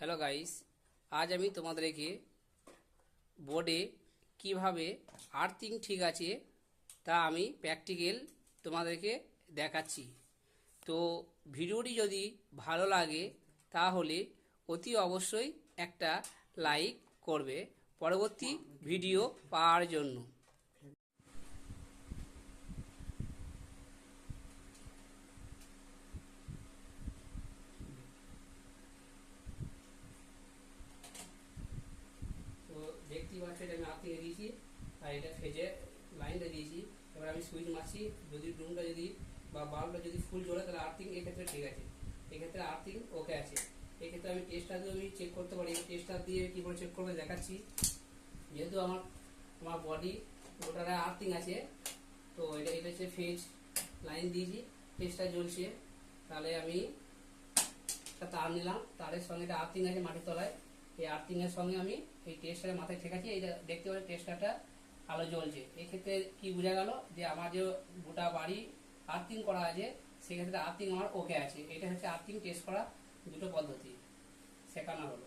Hello guys, আজ আমি তোমাদেরকে বোর্ডে কিভাবে আর্থিং ঠিক আছে তা আমি প্র্যাকটিক্যাল তোমাদেরকে দেখাচ্ছি। তো ভিডিওটি যদি ভালো লাগে তাহলে অতি অবশ্যই একটা লাইক করবে পরবর্তী ভিডিও পাওয়ার জন্য। তো দেখতেই পাচ্ছ, এটা আমি আর্থিংয়ে দিয়েছি আর এটা ফেজে লাইনটা দিয়েছি। এবার আমি সুইচ মারছি, যদি ডুমটা যদি বা বাল্বটা যদি ফুল জ্বলে তাহলে আর্থিং এক্ষেত্রে ঠিক আছে, এক্ষেত্রে আর্থিং ওকে আছে। এক্ষেত্রে আমি টেস্টার দিয়ে আমি চেক করতে পারি। টেস্টার দিয়ে কী করে চেক করবে দেখাচ্ছি। যেহেতু আমার বডি ওটারে আর্থিং আছে, তো এটা হচ্ছে ফেজ লাইন দিয়েছি, ফেজটা জ্বলছে। তাহলে আমি একটা তার নিলাম, তারের সঙ্গে এটা আর্থিং আছে মাটির তলায়, এই আর্থিং এর সঙ্গে আমি এই টেস্টারের মাথায় ঠেকাচ্ছি। এইটা দেখতে পাচ্ছি টেস্টারটা আলো জ্বলছে। এক্ষেত্রে কি বোঝা গেল যে আমার যে গোটা বাড়ি আর্থিং করা আছে সেক্ষেত্রে আর্থিং আমার ওকে আছে। এটা হচ্ছে আর্থিং টেস্ট করা দুটো পদ্ধতি শেখানো হলো।